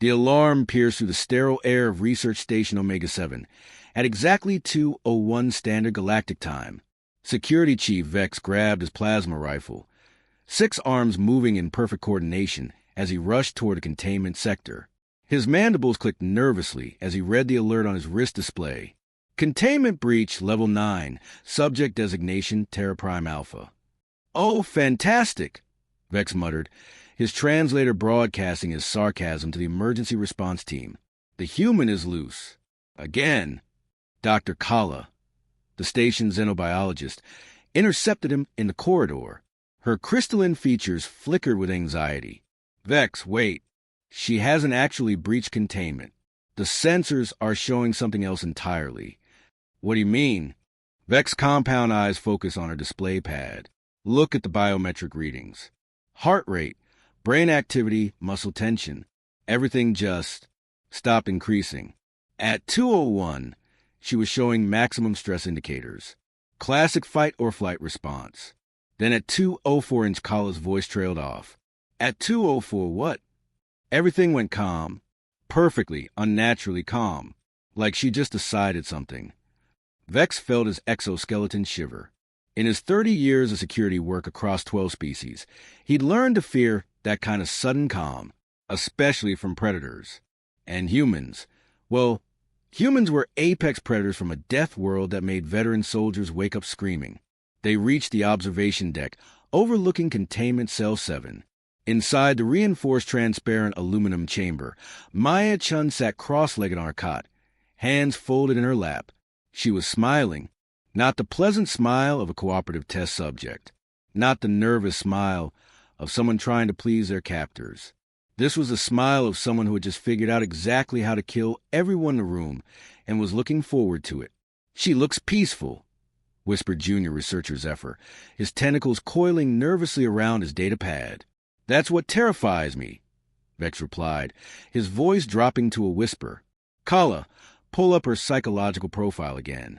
The alarm pierced through the sterile air of Research Station Omega-7 at exactly 2:01 Standard Galactic Time. Security Chief Vex grabbed his plasma rifle, 6 arms moving in perfect coordination as he rushed toward the containment sector. His mandibles clicked nervously as he read the alert on his wrist display. Containment breach level 9, subject designation Terra Prime Alpha. "Oh, fantastic," Vex muttered, his translator broadcasting his sarcasm to the emergency response team. "The human is loose. Again." Dr. Kala, the station's xenobiologist, intercepted him in the corridor. Her crystalline features flickered with anxiety. "Vex, wait. She hasn't actually breached containment. The sensors are showing something else entirely." "What do you mean?" Vex's compound eyes focus on her display pad. "Look at the biometric readings. Heart rate, brain activity, muscle tension. Everything just stopped increasing. At 2:01, she was showing maximum stress indicators. Classic fight or flight response. Then at 2:04, Kala's voice trailed off. At 2:04 what? Everything went calm. Perfectly, unnaturally calm. Like she just decided something." Vex felt his exoskeleton shiver. In his 30 years of security work across 12 species, he'd learned to fear that kind of sudden calm, especially from predators. And humans. Well, humans were apex predators from a death world that made veteran soldiers wake up screaming. They reached the observation deck, overlooking Containment Cell 7. Inside the reinforced transparent aluminum chamber, Maya Chen sat cross-legged on her cot, hands folded in her lap. She was smiling, not the pleasant smile of a cooperative test subject, not the nervous smile of someone trying to please their captors. This was the smile of someone who had just figured out exactly how to kill everyone in the room and was looking forward to it. "She looks peaceful," whispered junior researcher Zephyr, his tentacles coiling nervously around his data pad. "That's what terrifies me," Vex replied, his voice dropping to a whisper. "Kala, pull up her psychological profile again."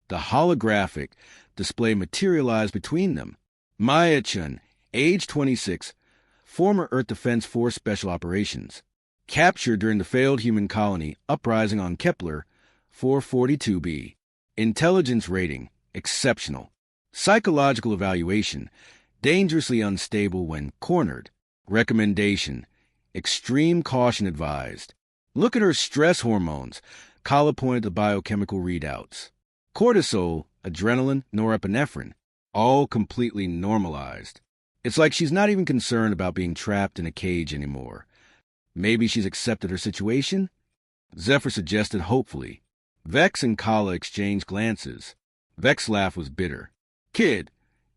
The holographic display materialized between them. Maya Chen, age 26, former Earth Defense Force Special Operations. Captured during the failed human colony uprising on Kepler 442b. Intelligence rating, exceptional. Psychological evaluation, dangerously unstable when cornered. Recommendation, extreme caution advised. Look at her stress hormones. Kala pointed to biochemical readouts. Cortisol, adrenaline, norepinephrine, all completely normalized. It's like she's not even concerned about being trapped in a cage anymore. Maybe she's accepted her situation? Zephyr suggested hopefully. Vex and Kala exchanged glances. Vex's laugh was bitter. "Kid,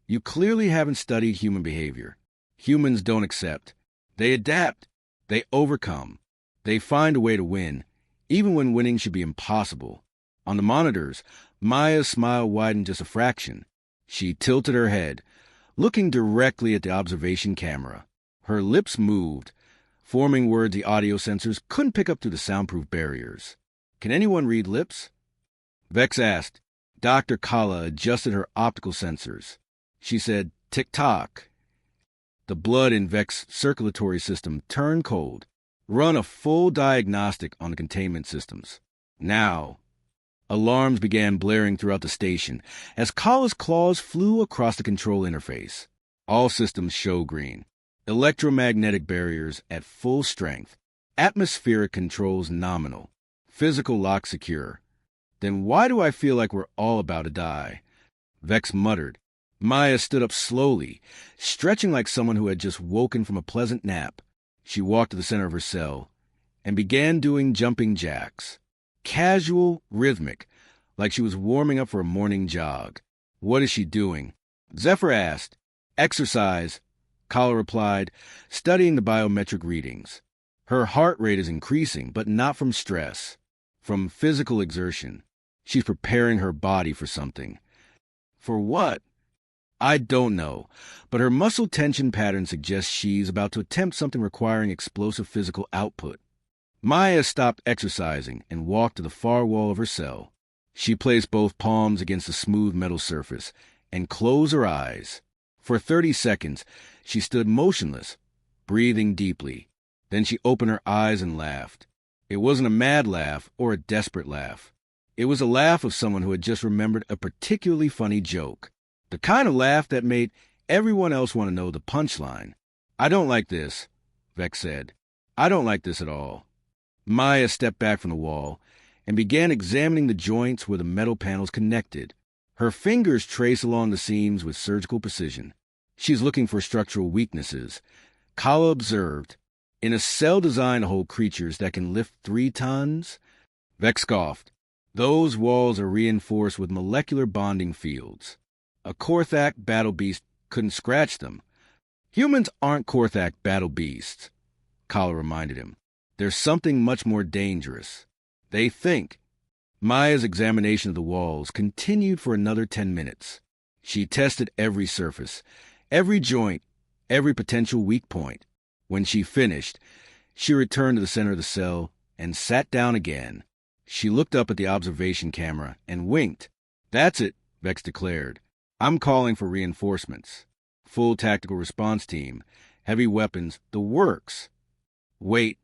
you clearly haven't studied human behavior. Humans don't accept. They adapt. They overcome. They find a way to win, even when winning should be impossible." On the monitors, Maya's smile widened just a fraction. She tilted her head, looking directly at the observation camera. Her lips moved, forming words the audio sensors couldn't pick up through the soundproof barriers. "Can anyone read lips?" Vex asked. Dr. Kala adjusted her optical sensors. She said, "Tick-tock." The blood in Vex's circulatory system turned cold. "Run a full diagnostic on the containment systems. Now." Alarms began blaring throughout the station as Kala's claws flew across the control interface. All systems show green. Electromagnetic barriers at full strength. Atmospheric controls nominal. Physical lock secure. "Then why do I feel like we're all about to die?" Vex muttered. Maya stood up slowly, stretching like someone who had just woken from a pleasant nap. She walked to the center of her cell and began doing jumping jacks. Casual, rhythmic, like she was warming up for a morning jog. "What is she doing?" Zephyr asked. "Exercise," Kala replied, studying the biometric readings. "Her heart rate is increasing, but not from stress, from physical exertion. She's preparing her body for something." "For what?" "I don't know, but her muscle tension pattern suggests she's about to attempt something requiring explosive physical output." Maya stopped exercising and walked to the far wall of her cell. She placed both palms against the smooth metal surface and closed her eyes. For 30 seconds, she stood motionless, breathing deeply. Then she opened her eyes and laughed. It wasn't a mad laugh or a desperate laugh. It was a laugh of someone who had just remembered a particularly funny joke. The kind of laugh that made everyone else want to know the punchline. "I don't like this," Vex said. "I don't like this at all." Maya stepped back from the wall and began examining the joints where the metal panels connected. Her fingers traced along the seams with surgical precision. She's looking for structural weaknesses. Kala observed, "In a cell designed to hold creatures that can lift 3 tons? Vex scoffed. "Those walls are reinforced with molecular bonding fields. A Korthak battle beast couldn't scratch them." "Humans aren't Korthak battle beasts," Kala reminded him. "There's something much more dangerous. They think." Maya's examination of the walls continued for another 10 minutes. She tested every surface, every joint, every potential weak point. When she finished, she returned to the center of the cell and sat down again. She looked up at the observation camera and winked. "That's it," Vex declared. "I'm calling for reinforcements. Full tactical response team, heavy weapons, the works." "Wait,"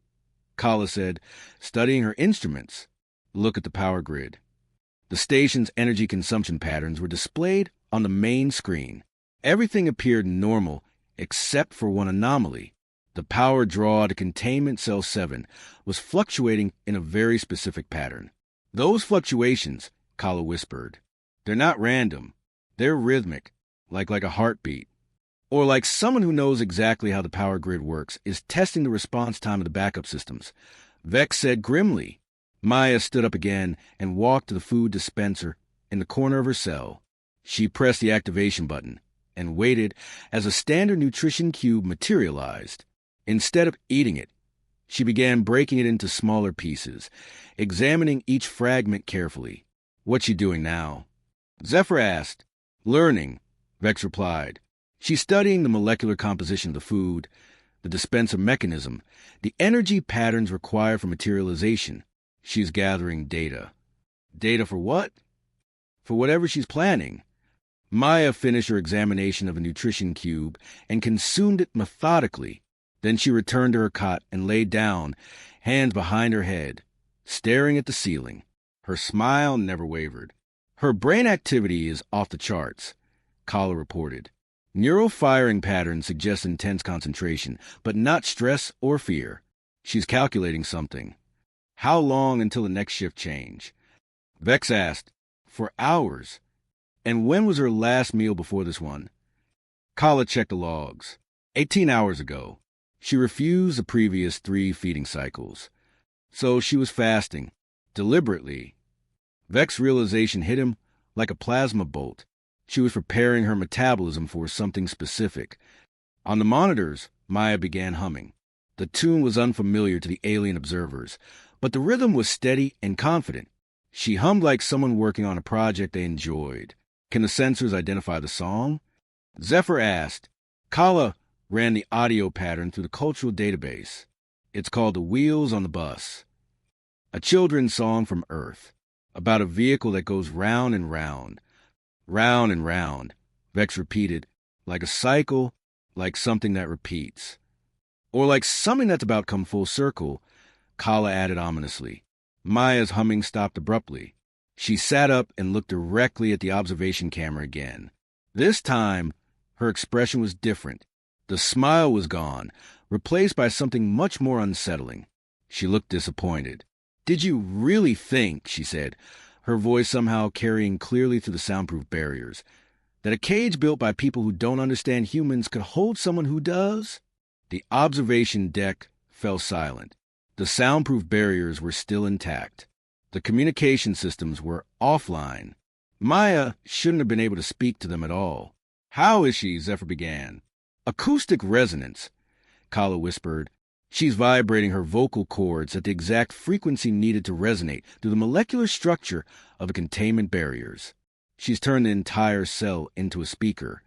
Kala said, studying her instruments. "Look at the power grid." The station's energy consumption patterns were displayed on the main screen. Everything appeared normal except for one anomaly. The power draw to containment cell 7 was fluctuating in a very specific pattern. "Those fluctuations," Kala whispered, "they're not random. They're rhythmic, like a heartbeat. Or like someone who knows exactly how the power grid works is testing the response time of the backup systems." Vex said grimly. Maya stood up again and walked to the food dispenser in the corner of her cell. She pressed the activation button and waited as a standard nutrition cube materialized. Instead of eating it, she began breaking it into smaller pieces, examining each fragment carefully. "What's she doing now?" Zephyr asked. "Learning," Vex replied. "She's studying the molecular composition of the food, the dispenser mechanism, the energy patterns required for materialization. She's gathering data." "Data for what?" "For whatever she's planning." Maya finished her examination of a nutrition cube and consumed it methodically. Then she returned to her cot and lay down, hands behind her head, staring at the ceiling. Her smile never wavered. "Her brain activity is off the charts," Kala reported. "Neural firing patterns suggest intense concentration, but not stress or fear. She's calculating something. How long until the next shift change?" Vex asked. "For hours." "And when was her last meal before this one?" Kala checked the logs. 18 hours ago. She refused the previous 3 feeding cycles. So she was fasting. Deliberately. Vex's realization hit him like a plasma bolt. She was preparing her metabolism for something specific. On the monitors, Maya began humming. The tune was unfamiliar to the alien observers, but the rhythm was steady and confident. She hummed like someone working on a project they enjoyed. "Can the sensors identify the song?" Zephyr asked. Kala ran the audio pattern through the cultural database. "It's called The Wheels on the Bus. A children's song from Earth, about a vehicle that goes round and round. Round and round," Vex repeated, "like a cycle, like something that repeats." "Or like something that's about come full circle," Kala added ominously. Maya's humming stopped abruptly. She sat up and looked directly at the observation camera again. This time, her expression was different. The smile was gone, replaced by something much more unsettling. She looked disappointed. "Did you really think," she said, her voice somehow carrying clearly through the soundproof barriers, "that a cage built by people who don't understand humans could hold someone who does?" The observation deck fell silent. The soundproof barriers were still intact. The communication systems were offline. Maya shouldn't have been able to speak to them at all. "How is she?" Zephyr began. "Acoustic resonance," Kala whispered. "She's vibrating her vocal cords at the exact frequency needed to resonate through the molecular structure of the containment barriers. She's turned the entire cell into a speaker."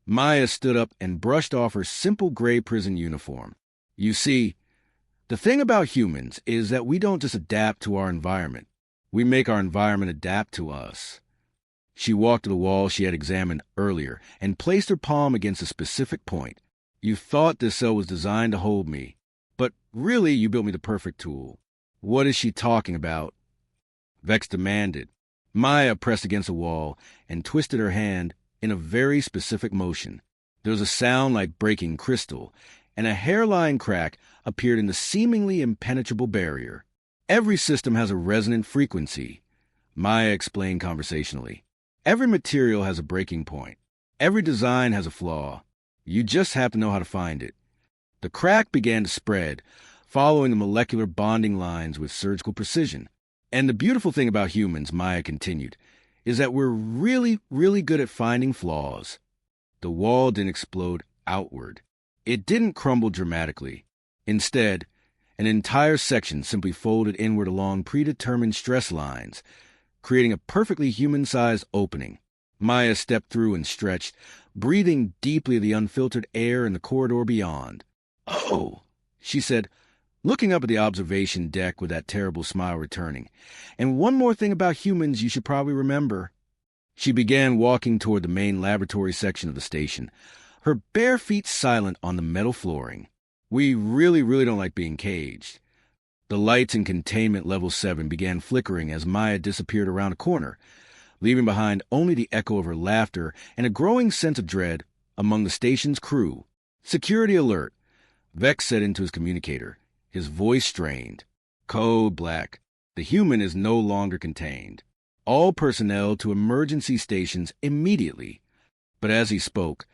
Maya stood up and brushed off her simple gray prison uniform. "You see, the thing about humans is that we don't just adapt to our environment. We make our environment adapt to us." She walked to the wall she had examined earlier and placed her palm against a specific point. "You thought this cell was designed to hold me, but Really, you built me the perfect tool. What is she talking about? Vex demanded. Maya pressed against a wall and twisted her hand in a very specific motion. There was a sound like breaking crystal, and a hairline crack appeared in the seemingly impenetrable barrier. Every system has a resonant frequency, Maya explained conversationally. Every material has a breaking point. Every design has a flaw. You just have to know how to find it. The crack began to spread, following the molecular bonding lines with surgical precision. And the beautiful thing about humans, Maya continued, is that we're really, really good at finding flaws. The wall didn't explode outward. It didn't crumble dramatically. Instead, an entire section simply folded inward along predetermined stress lines, creating a perfectly human-sized opening. Maya stepped through and stretched, breathing deeply the unfiltered air in the corridor beyond. "Oh," she said, looking up at the observation deck with that terrible smile returning. "And one more thing about humans you should probably remember." She began walking toward the main laboratory section of the station, her bare feet silent on the metal flooring. "We really, really don't like being caged." The lights in containment level 7 began flickering as Maya disappeared around a corner, leaving behind only the echo of her laughter and a growing sense of dread among the station's crew. "Security alert," Vex said into his communicator, his voice strained. "Code black. The human is no longer contained. All personnel to emergency stations immediately." But as he spoke,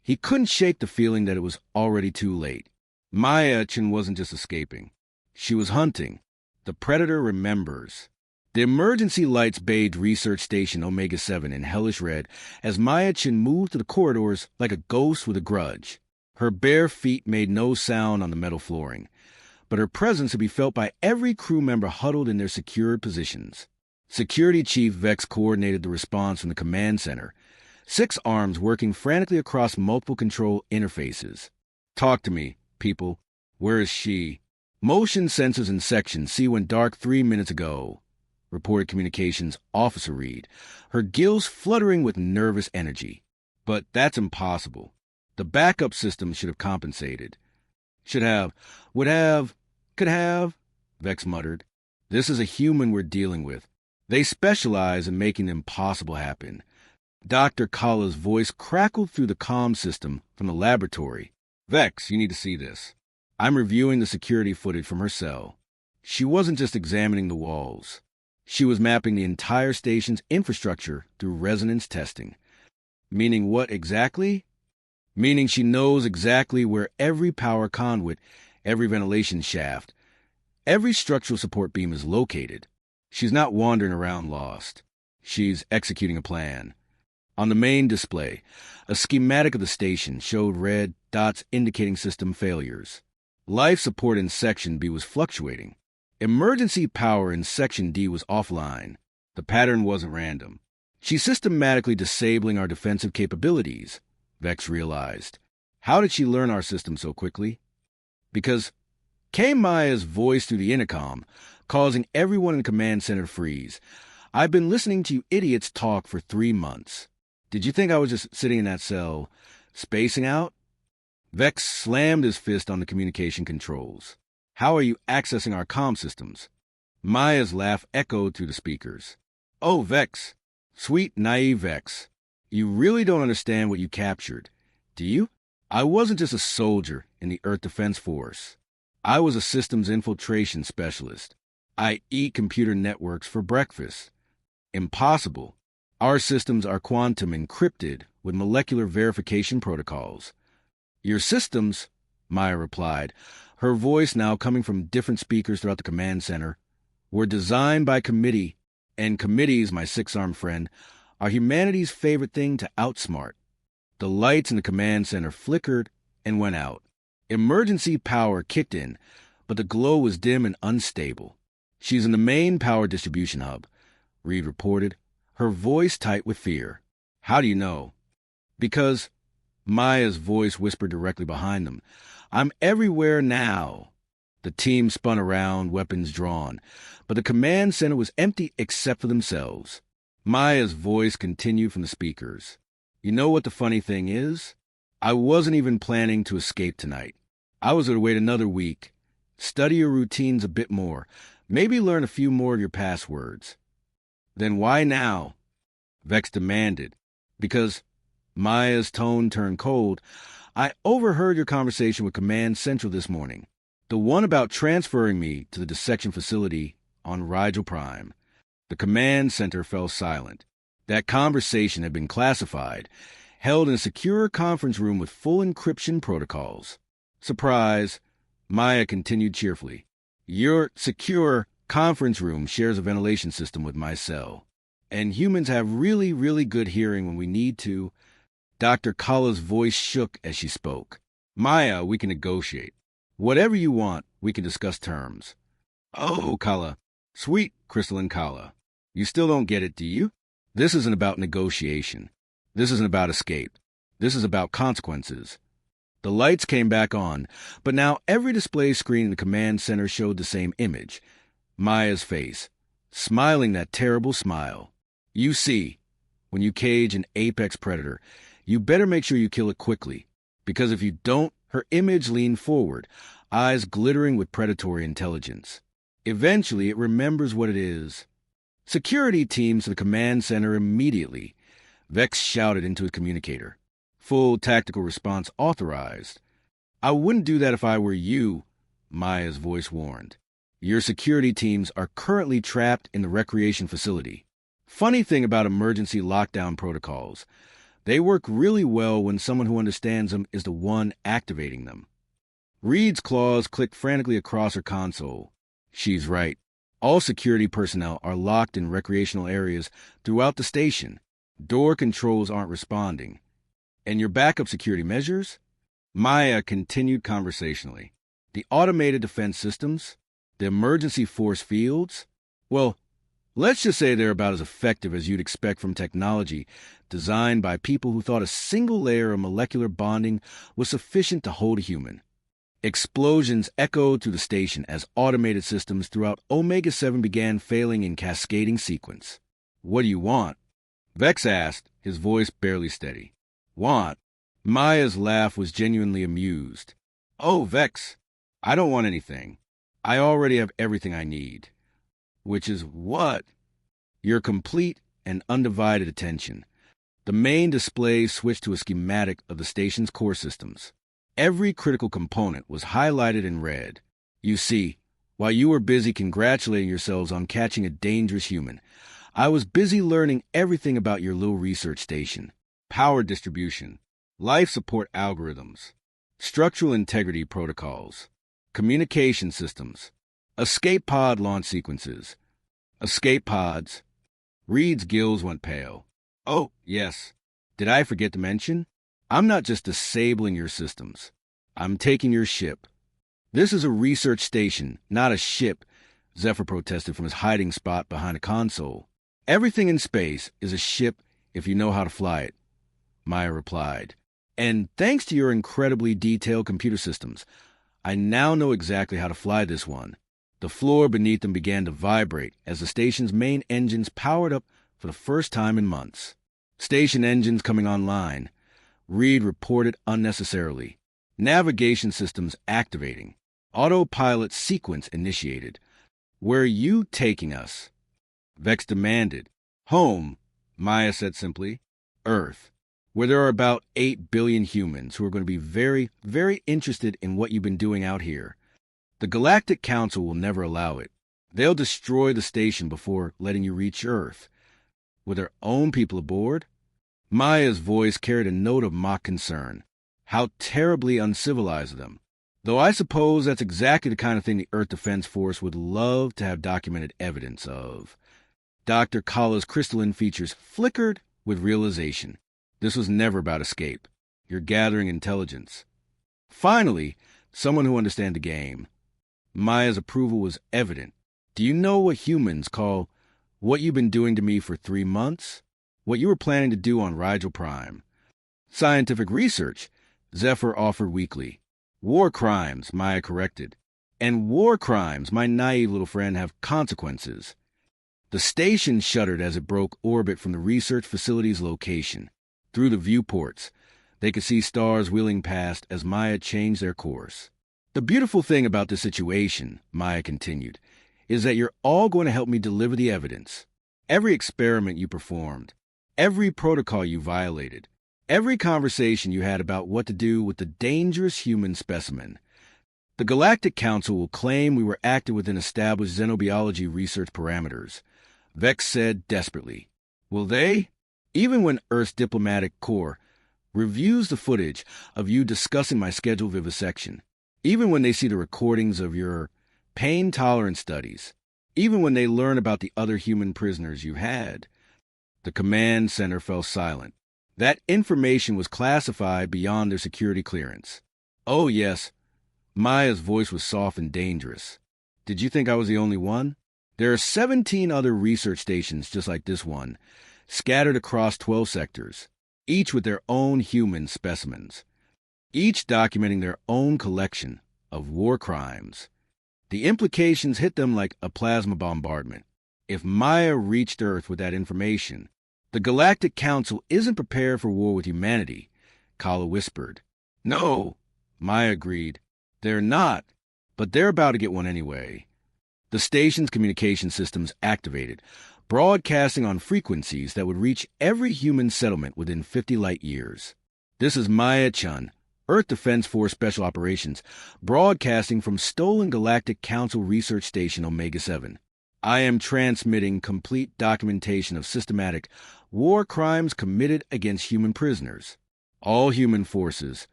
he couldn't shake the feeling that it was already too late. Maya Chen wasn't just escaping. She was hunting. The predator remembers. The emergency lights bathed Research Station Omega-7 in hellish red as Maya Chen moved to the corridors like a ghost with a grudge. Her bare feet made no sound on the metal flooring, but her presence could be felt by every crew member huddled in their secured positions. Security Chief Vex coordinated the response from the command center, 6 arms working frantically across multiple control interfaces. "Talk to me, people. Where is she?" "Motion sensors in section C went dark 3 minutes ago," reported Communications Officer Reed, her gills fluttering with nervous energy. "But that's impossible. The backup system should have compensated." "Should have, would have, could have," Vex muttered. "This is a human we're dealing with. They specialize in making the impossible happen." Dr. Kalla's voice crackled through the comm system from the laboratory. "Vex, you need to see this." I'm reviewing the security footage from her cell. She wasn't just examining the walls. She was mapping the entire station's infrastructure through resonance testing. Meaning what exactly? Meaning she knows exactly where every power conduit, every ventilation shaft, every structural support beam is located. She's not wandering around lost. She's executing a plan. On the main display, a schematic of the station showed red dots indicating system failures. Life support in Section B was fluctuating. Emergency power in Section D was offline. The pattern wasn't random. She's systematically disabling our defensive capabilities, Vex realized. How did she learn our system so quickly? Because came Maya's voice through the intercom, causing everyone in the command center to freeze. "I've been listening to you idiots talk for 3 months. Did you think I was just sitting in that cell, spacing out?" Vex slammed his fist on the communication controls. "How are you accessing our comm systems?" Maya's laugh echoed through the speakers. "Oh, Vex. Sweet, naive Vex. You really don't understand what you captured, do you? I wasn't just a soldier in the Earth Defense Force. I was a systems infiltration specialist. I eat computer networks for breakfast. Impossible. Our systems are quantum encrypted with molecular verification protocols." "Your systems," Maya replied, her voice now coming from different speakers throughout the command center, "were designed by committee, and committees, my 6-armed friend, are humanity's favorite thing to outsmart." The lights in the command center flickered and went out. Emergency power kicked in, but the glow was dim and unstable. "She's in the main power distribution hub," Reed reported, her voice tight with fear. "How do you know?" "Because," Maya's voice whispered directly behind them, "I'm everywhere now." The team spun around, weapons drawn, but the command center was empty except for themselves. Maya's voice continued from the speakers. "You know what the funny thing is? I wasn't even planning to escape tonight. I was going to wait another week, Study your routines a bit more. Maybe learn a few more of your passwords. Then why now? Vex demanded. Because Maya's tone turned cold. I overheard your conversation with Command Central this morning. The one about transferring me to the dissection facility on Rigel Prime. The command center fell silent. That conversation had been classified, held in a secure conference room with full encryption protocols. Surprise, Maya continued cheerfully. Your secure conference room shares a ventilation system with my cell. And humans have really, really good hearing when we need to. Dr. Kalla's voice shook as she spoke. Maya, we can negotiate. Whatever you want, we can discuss terms. Oh, Kalla. Sweet crystalline Kalla. You still don't get it, do you? This isn't about negotiation. This isn't about escape. This is about consequences. The lights came back on, but now every display screen in the command center showed the same image. Maya's face, smiling that terrible smile. You see, when you cage an apex predator, you better make sure you kill it quickly, because if you don't, her image leaned forward, eyes glittering with predatory intelligence. Eventually, it remembers what it is. Security teams to the command center immediately. Vex shouted into a communicator. Full tactical response authorized. I wouldn't do that if I were you, Maya's voice warned. Your security teams are currently trapped in the recreation facility. Funny thing about emergency lockdown protocols. They work really well when someone who understands them is the one activating them. Reed's claws clicked frantically across her console. She's right. All security personnel are locked in recreational areas throughout the station. Door controls aren't responding. And your backup security measures? Maya continued conversationally. The automated defense systems? The emergency force fields? Well, let's just say they're about as effective as you'd expect from technology designed by people who thought a single layer of molecular bonding was sufficient to hold a human. Explosions echoed through the station as automated systems throughout Omega-7 began failing in cascading sequence. What do you want? Vex asked, his voice barely steady. Want? Maya's laugh was genuinely amused. Oh, Vex, I don't want anything. I already have everything I need. Which is what? Your complete and undivided attention. The main display switched to a schematic of the station's core systems. Every critical component was highlighted in red. You see, while you were busy congratulating yourselves on catching a dangerous human, I was busy learning everything about your little research station. Power distribution, life support algorithms, structural integrity protocols, communication systems, escape pod launch sequences, escape pods. Reed's gills went pale. Oh, yes. Did I forget to mention? I'm not just disabling your systems. I'm taking your ship. This is a research station, not a ship, Zephyr protested from his hiding spot behind a console. Everything in space is a ship if you know how to fly it, Maya replied. And thanks to your incredibly detailed computer systems, I now know exactly how to fly this one. The floor beneath them began to vibrate as the station's main engines powered up for the first time in months. Station engines coming online. Reed reported unnecessarily. Navigation systems activating. Autopilot sequence initiated. Where are you taking us? Vex demanded. Home, Maya said simply. Earth, where there are about 8 billion humans who are going to be very, very interested in what you've been doing out here. The Galactic Council will never allow it. They'll destroy the station before letting you reach Earth. With their own people aboard? Maya's voice carried a note of mock concern. How terribly uncivilized of them. Though I suppose that's exactly the kind of thing the Earth Defense Force would love to have documented evidence of. Dr. Kalla's crystalline features flickered with realization. This was never about escape. You're gathering intelligence. Finally, someone who understands the game. Maya's approval was evident. Do you know what humans call what you've been doing to me for 3 months? What you were planning to do on Rigel Prime? Scientific research, Zephyr offered weakly. War crimes, Maya corrected. And war crimes, my naive little friend, have consequences. The station shuddered as it broke orbit from the research facility's location. Through the viewports, they could see stars wheeling past as Maya changed their course. The beautiful thing about this situation, Maya continued, is that you're all going to help me deliver the evidence. Every experiment you performed, every protocol you violated, every conversation you had about what to do with the dangerous human specimen. The Galactic Council will claim we were acting within established xenobiology research parameters. Vex said desperately. Will they? Even when Earth's diplomatic corps reviews the footage of you discussing my scheduled vivisection, even when they see the recordings of your pain tolerance studies, even when they learn about the other human prisoners you had. The command center fell silent. That information was classified beyond their security clearance. Oh, yes. Maya's voice was soft and dangerous. Did you think I was the only one? There are 17 other research stations just like this one, scattered across 12 sectors, each with their own human specimens, each documenting their own collection of war crimes. The implications hit them like a plasma bombardment. If Maya reached Earth with that information, the Galactic Council isn't prepared for war with humanity, Kala whispered. No, Maya agreed. They're not, but they're about to get one anyway. The station's communication systems activated, broadcasting on frequencies that would reach every human settlement within 50 light years. This is Maya Chen, Earth Defense Force Special Operations, broadcasting from stolen Galactic Council Research Station Omega-7. I am transmitting complete documentation of systematic war crimes committed against human prisoners. All human forces,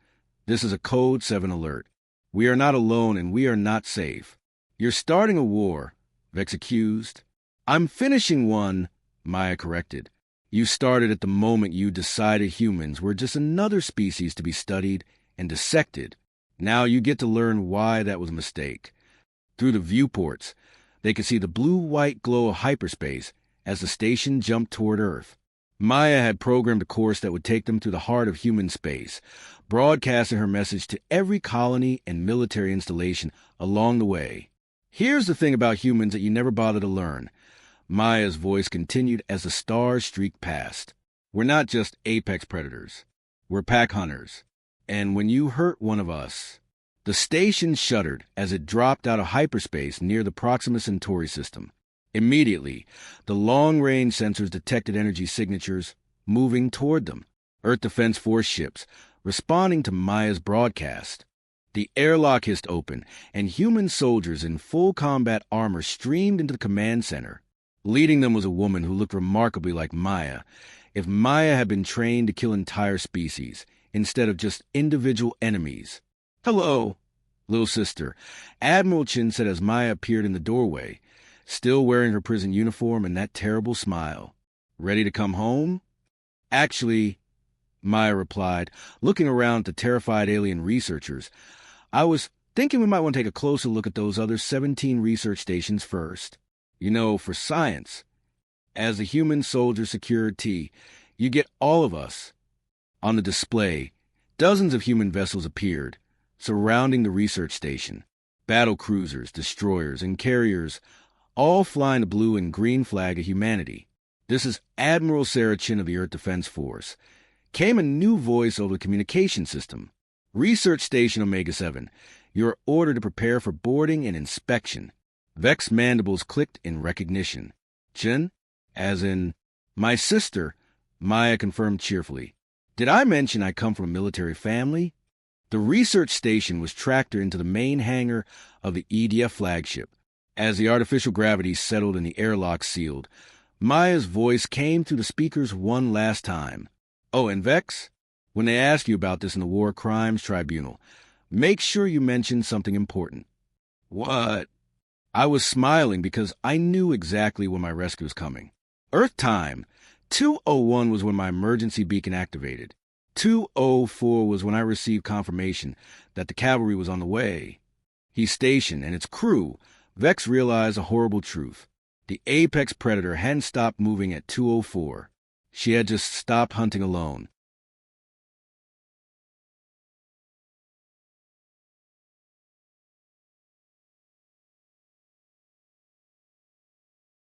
this is a Code 7 alert. We are not alone and we are not safe. You're starting a war, Vex accused. I'm finishing one, Maya corrected. You started at the moment you decided humans were just another species to be studied and dissected. Now you get to learn why that was a mistake. Through the viewports, they could see the blue-white glow of hyperspace as the station jumped toward Earth. Maya had programmed a course that would take them through the heart of human space, broadcasting her message to every colony and military installation along the way. Here's the thing about humans that you never bother to learn. Maya's voice continued as the stars streaked past. We're not just apex predators. We're pack hunters. And when you hurt one of us... The station shuddered as it dropped out of hyperspace near the Proxima Centauri system. Immediately, the long-range sensors detected energy signatures moving toward them. Earth Defense Force ships, responding to Maya's broadcast. The airlock hissed open, and human soldiers in full combat armor streamed into the command center. Leading them was a woman who looked remarkably like Maya, if Maya had been trained to kill entire species, instead of just individual enemies. Hello, little sister, Admiral Chen said as Maya appeared in the doorway, still wearing her prison uniform and that terrible smile. Ready to come home? Actually, Maya replied, looking around at the terrified alien researchers, I was thinking we might want to take a closer look at those other 17 research stations first. You know, for science. As the human soldier secured T, you get all of us. On the display, dozens of human vessels appeared, surrounding the research station. Battle cruisers, destroyers, and carriers, all flying the blue and green flag of humanity. This is Admiral Sarah Chin of the Earth Defense Force. Came a new voice over the communication system. Research Station Omega-7, you're ordered to prepare for boarding and inspection. Vex's mandibles clicked in recognition. Chin? As in, my sister, Maya confirmed cheerfully. Did I mention I come from a military family? The research station was tracked into the main hangar of the EDF flagship. As the artificial gravity settled and the airlock sealed, Maya's voice came through the speakers one last time. Oh, and Vex, when they ask you about this in the War Crimes Tribunal, make sure you mention something important. What? I was smiling because I knew exactly when my rescue was coming. Earth time, 2:01 was when my emergency beacon activated. 2:04 was when I received confirmation that the cavalry was on the way. His station and its crew, Vex realized a horrible truth. The apex predator hadn't stopped moving at 2:04. She had just stopped hunting alone.